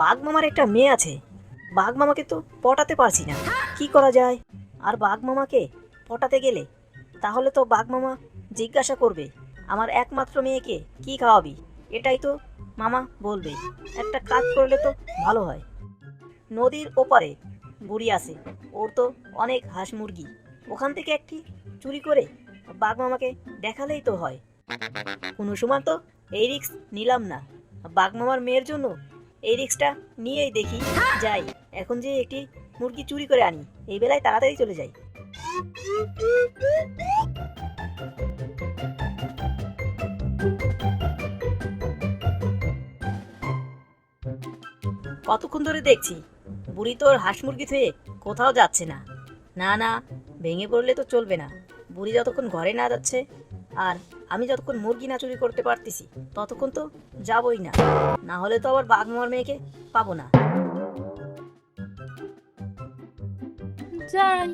বাঘ মামার একটা মেয়ে আছে, বাঘ মামাকে তো পটাতে পারছি না, কি করা যায়? আর বাঘ মামাকে পটাতে গেলে তাহলে তো বাঘ মামা জিজ্ঞাসা করবে আমার একমাত্র মেয়েকে কি খাওয়াবি, এটাই তো মামা বলবে। একটা কাজ করলে তো ভালো হয়। নদীর ওপারে বুড়ি আছে, ওর তো অনেক হাঁস মুরগি, ওখান থেকে একটি চুরি করে বাঘ মামাকে দেখালেই তো হয়। কোনো সময় তো এই রিস্ক নিলাম না, বাঘ মামার মেয়ের জন্য এই রিস্কটা নিয়েই দেখি যাই। এখন যে একটি মুরগি চুরি করে আনি, এই বেলায় তাড়াতাড়ি চলে যাই। কতক্ষণ ধরে দেখছি বুড়ি তোর হাঁস মুরগি থুয়ে কোথাও যাচ্ছে না। না না, ভেঙে পড়লে তো চলবে না। বুড়ি যতক্ষণ ঘরে না যাচ্ছে আর আমি যতক্ষণ মুরগি না চুরি করতে পারতেছি ততক্ষণ তো যাবই না, না হলে তো আবার বাঘ মামার মেয়েকে পাবো না। যাই,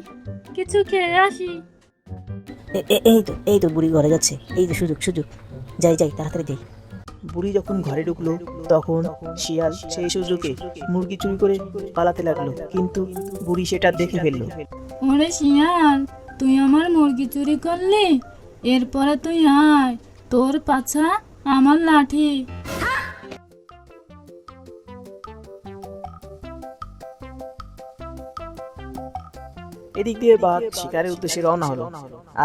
কিছু খেয়ে আসি। এই তো বুড়ি ঘরে যাচ্ছে, এই তো সুযোগ সুযোগ, যাই যাই তাড়াতাড়ি যাই। বুড়ি যখন ঘরে ঢুকলো তখন শিয়াল সেই সুযোগে মুরগি চুরি করে পালাতে লাগলো, কিন্তু বুড়ি সেটা দেখে ফেললো। ওরে শিয়াল, তুই আমার মুরগি চুরি করলি, এরপরে তুই আয়, তোর পাছা আমার লাঠি। এদিক দিয়ে বাঘ শিকারের উদ্দেশ্যে রওনা হলো,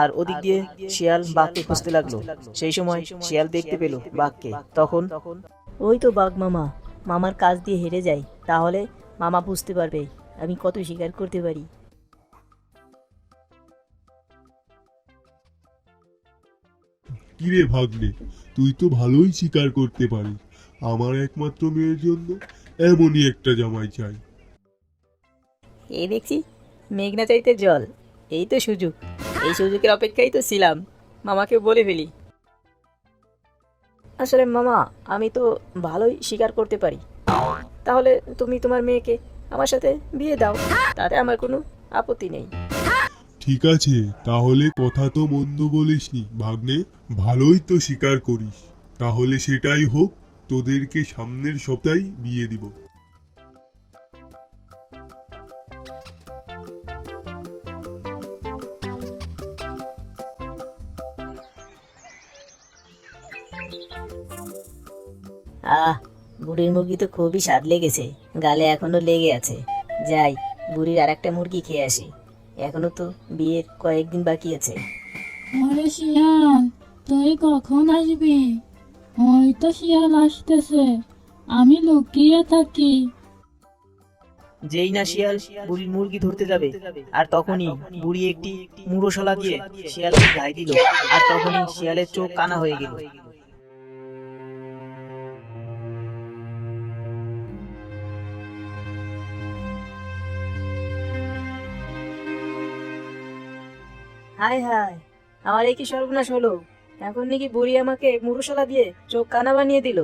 আর ওদিক দিয়ে শিয়াল বাঘকে খুঁজতে লাগলো। সেই সময় শিয়াল দেখতে পেল বাঘকে, তখন ওই তো বাঘ মামা, মামার কাছ দিয়ে হেরে যাই, তাহলে মামা বুঝতে পারবে আমি কত শিকার করতে পারি। কিরে ভাগ্নে, তুই তো ভালোই শিকার করতে পারিস। আমার একমাত্র মেয়ের জন্য এমনই একটা জামাই চাই। এই দেখছি মেঘনা চাইতে জল, এই তো সুযোগ, এই সুযোগের অপেক্ষায় তো ছিলাম, মামাকে বলে ফেলি। আসলে মামা, আমি তো ভালোই শিকার করতে পারি, তাহলে তুমি তোমার মেয়েকে আমার সাথে বিয়ে দাও, তাতে আমার কোনো আপত্তি নেই। ঠিক আছে, তাহলে কথা তো মন্দ বলিসনি ভাগ্নে, ভালোই তো শিকার করিস। তাহলে সেটাই হোক, তোদেরকে সামনের সপ্তাহে বিয়ে দিব। বুড়ির মুরগি তো খুবই স্বাদ লেগেছে, গালে এখনো লেগে আছে। যাই, বুড়ির আর একটা মুরগি খেয়ে আসি, এখনো তো বিয়ের কয়েকদিন বাকি আছে। ওরে শিয়াল, তুই কখন আসবি? ওই তো শিয়াল আসতেছে, আমি লুকিয়ে থাকি। যেই না শিয়াল বুড়ির মুরগি ধরতে যাবে, আর তখনই বুড়ি একটি মুড়োশলা দিয়ে শিয়ালকে গায়ে দিল, আর তখনই শিয়ালের চোখ কানা হয়ে গেল। হায় হায়, আমার এই কি সর্বনাশ হলো! এখন নাকি বুড়ি আমাকে মুড়োশলা দিয়ে চোখ কানা বানিয়ে দিল।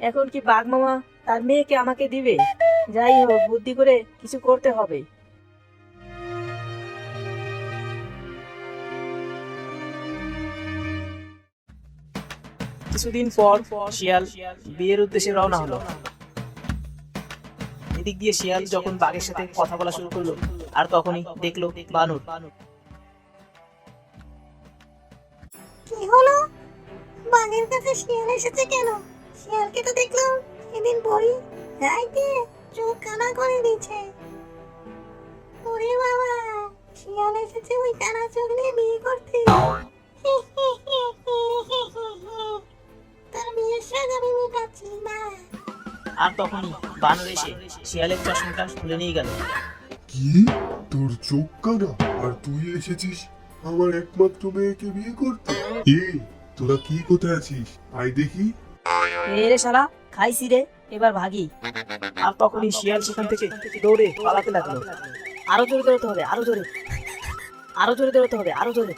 এখন কি বাঘ মামা তার মেয়েকে আমাকে দিবে? যাই হোক, বুদ্ধি করে কিছু করতে হবে। কিছুদিন পর শিয়াল বিয়ের উদ্দেশ্যে রওনা হলো। এদিক দিয়ে শিয়াল যখন বাঘের সাথে কথা বলা শুরু করলো, আর তখনই দেখলো বানর। কি হলো? বাঘের কাছে শিয়াল এসেছে কেন? শিয়ালকে তো দেখলাম এদিন বড়ি গায়ে দিয়ে চোখ কানা করে দিচ্ছে। ওরে বাবা, শিয়াল এসেছে ওই কানা চোখ নিয়ে বিয়ে করতে। তার বিয়ের সাজ আমি মেটাচ্ছি না। আর তখনই বানর এসে শিয়ালের চশমাটা খুলে নিয়ে গেল। কি, তোর চোখ কানা, আর তুই এসেছিস আমার একমাত্র মেয়েকে বিয়ে করতে? তোরা কি কোথায় আছিস? আয় দেখি। রে শালা, খাইছি রে, এবার ভাগি। আর তখনই শিয়াল সেখান থেকে দৌড়ে পালাতে লাগলো। আরো জোরে দৌড়তে হবে, আরো জোরে, আরো জোরে দৌড়তে হবে, আরো জোরে।